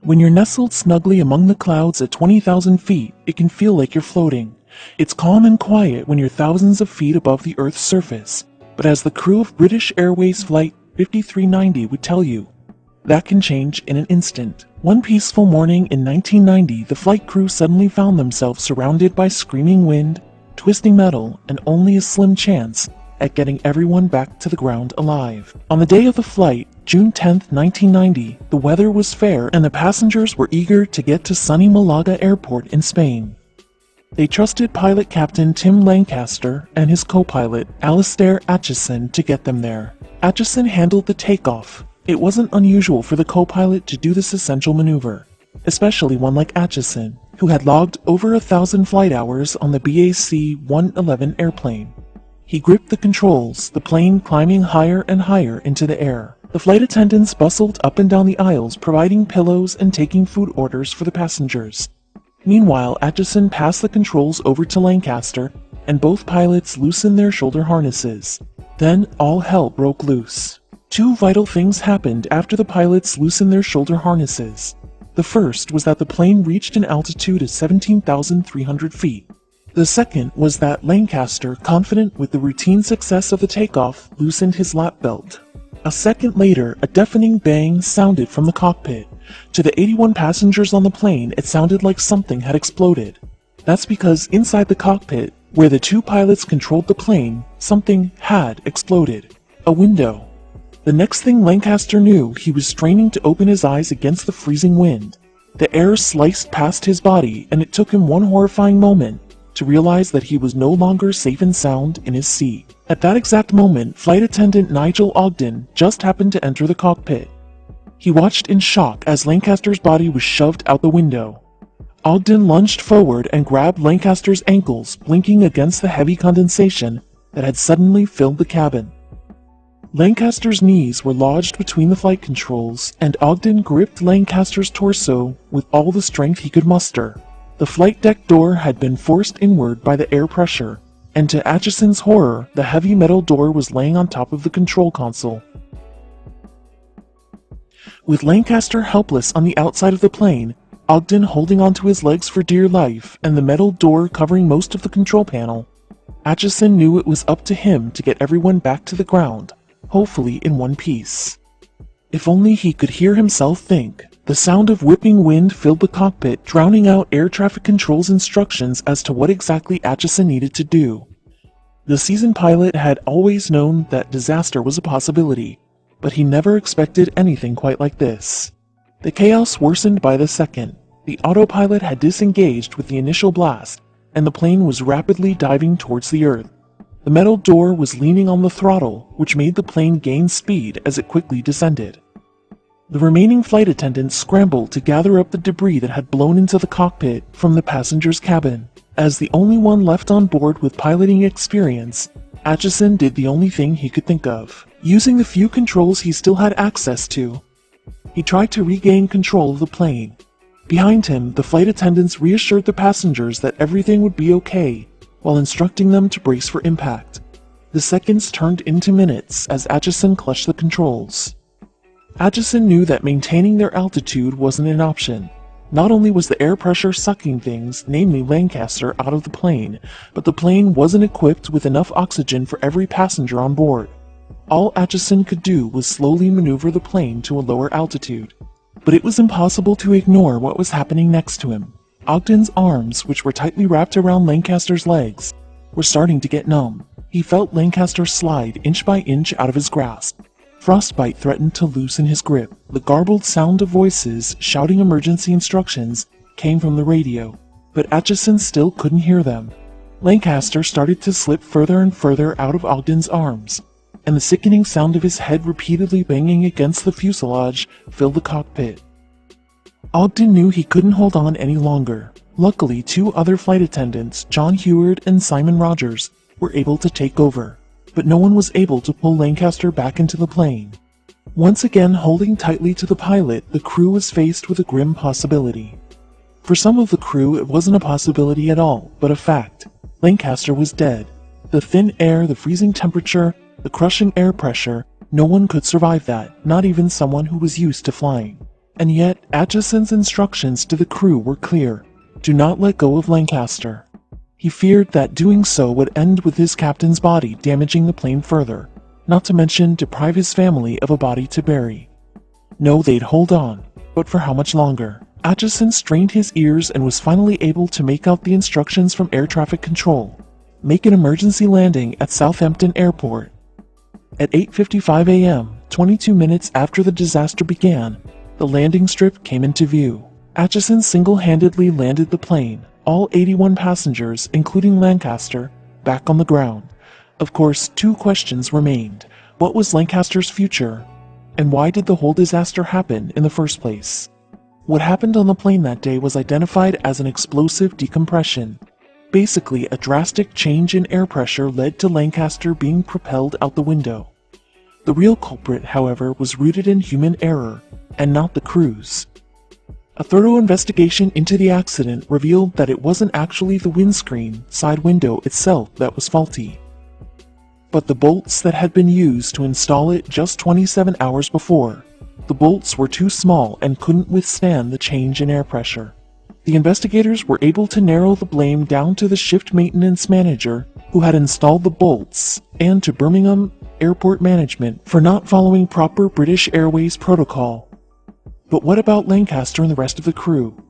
When you're nestled snugly among the clouds at 20,000 feet, it can feel like you're floating. It's calm and quiet when you're thousands of feet above the Earth's surface, but as the crew of British Airways Flight 5390 would tell you, that can change in an instant. One peaceful morning in 1990, the flight crew suddenly found themselves surrounded by screaming wind, twisting metal, and only a slim chance at getting everyone back to the ground alive. On the day of the flight, June 10, 1990, the weather was fair and the passengers were eager to get to sunny Malaga Airport in Spain. They trusted pilot Captain Tim Lancaster and his co-pilot Alistair Atchison to get them there. Atchison handled the takeoff. It wasn't unusual for the co-pilot to do this essential maneuver, especially one like Atchison, who had logged over 1,000 flight hours on the BAC-111 airplane. He gripped the controls, the plane climbing higher and higher into the air. The flight attendants bustled up and down the aisles, providing pillows and taking food orders for the passengers. Meanwhile, Atchison passed the controls over to Lancaster, and both pilots loosened their shoulder harnesses. Then all hell broke loose. Two vital things happened after the pilots loosened their shoulder harnesses. The first was that the plane reached an altitude of 17,300 feet. The second was that Lancaster, confident with the routine success of the takeoff, loosened his lap belt. A second later, a deafening bang sounded from the cockpit. To the 81 passengers on the plane, it sounded like something had exploded. That's because inside the cockpit, where the two pilots controlled the plane, something had exploded. A window. The next thing Lancaster knew, he was straining to open his eyes against the freezing wind. The air sliced past his body, and it took him one horrifying moment to realize that he was no longer safe and sound in his seat. At that exact moment, flight attendant Nigel Ogden just happened to enter the cockpit. He watched in shock as Lancaster's body was shoved out the window. Ogden lunged forward and grabbed Lancaster's ankles, blinking against the heavy condensation that had suddenly filled the cabin. Lancaster's knees were lodged between the flight controls, and Ogden gripped Lancaster's torso with all the strength he could muster. The flight deck door had been forced inward by the air pressure, and to Atchison's horror, the heavy metal door was laying on top of the control console. With Lancaster helpless on the outside of the plane, Ogden holding onto his legs for dear life, and the metal door covering most of the control panel, Atchison knew it was up to him to get everyone back to the ground, hopefully in one piece. If only he could hear himself think. The sound of whipping wind filled the cockpit, drowning out air traffic control's instructions as to what exactly Atchison needed to do. The seasoned pilot had always known that disaster was a possibility, but he never expected anything quite like this. The chaos worsened by the second. The autopilot had disengaged with the initial blast, and the plane was rapidly diving towards the Earth. The metal door was leaning on the throttle, which made the plane gain speed as it quickly descended. The remaining flight attendants scrambled to gather up the debris that had blown into the cockpit from the passenger's cabin. As the only one left on board with piloting experience, Atchison did the only thing he could think of. Using the few controls he still had access to, he tried to regain control of the plane. Behind him, the flight attendants reassured the passengers that everything would be okay, while instructing them to brace for impact. The seconds turned into minutes as Atchison clutched the controls. Atchison knew that maintaining their altitude wasn't an option. Not only was the air pressure sucking things, namely Lancaster, out of the plane, but the plane wasn't equipped with enough oxygen for every passenger on board. All Atchison could do was slowly maneuver the plane to a lower altitude. But it was impossible to ignore what was happening next to him. Ogden's arms, which were tightly wrapped around Lancaster's legs, were starting to get numb. He felt Lancaster slide inch by inch out of his grasp. Frostbite threatened to loosen his grip. The garbled sound of voices shouting emergency instructions came from the radio, but Atchison still couldn't hear them. Lancaster started to slip further and further out of Ogden's arms, and the sickening sound of his head repeatedly banging against the fuselage filled the cockpit. Ogden knew he couldn't hold on any longer. Luckily, two other flight attendants, John Heward and Simon Rogers, were able to take over, but no one was able to pull Lancaster back into the plane. Once again holding tightly to the pilot, the crew was faced with a grim possibility. For some of the crew, it wasn't a possibility at all, but a fact. Lancaster was dead. The thin air, the freezing temperature, the crushing air pressure, no one could survive that, not even someone who was used to flying. And yet, Atchison's instructions to the crew were clear: do not let go of Lancaster. He feared that doing so would end with his captain's body damaging the plane further, not to mention deprive his family of a body to bury. No, they'd hold on, but for how much longer? Atchison strained his ears and was finally able to make out the instructions from air traffic control. Make an emergency landing at Southampton Airport. At 8:55 a.m., 22 minutes after the disaster began, the landing strip came into view. Atchison single-handedly landed the plane, all 81 passengers, including Lancaster, back on the ground. Of course, two questions remained. What was Lancaster's future? And why did the whole disaster happen in the first place? What happened on the plane that day was identified as an explosive decompression. Basically, a drastic change in air pressure led to Lancaster being propelled out the window. The real culprit, however, was rooted in human error, and not the crew's. A thorough investigation into the accident revealed that it wasn't actually the windscreen side window itself that was faulty, but the bolts that had been used to install it just 27 hours before. The bolts were too small and couldn't withstand the change in air pressure. The investigators were able to narrow the blame down to the shift maintenance manager who had installed the bolts, and to Birmingham Airport management for not following proper British Airways protocol. But what about Lancaster and the rest of the crew?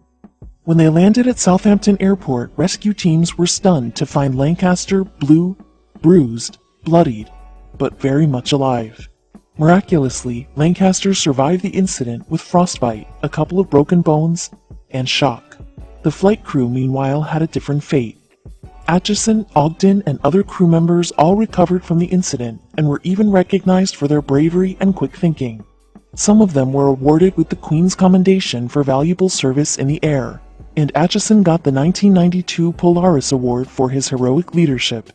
When they landed at Southampton Airport, rescue teams were stunned to find Lancaster blue, bruised, bloodied, but very much alive. Miraculously, Lancaster survived the incident with frostbite, a couple of broken bones, and shock. The flight crew, meanwhile, had a different fate. Atchison, Ogden, and other crew members all recovered from the incident and were even recognized for their bravery and quick thinking. Some of them were awarded with the Queen's Commendation for valuable service in the air, and Atchison got the 1992 Polaris Award for his heroic leadership.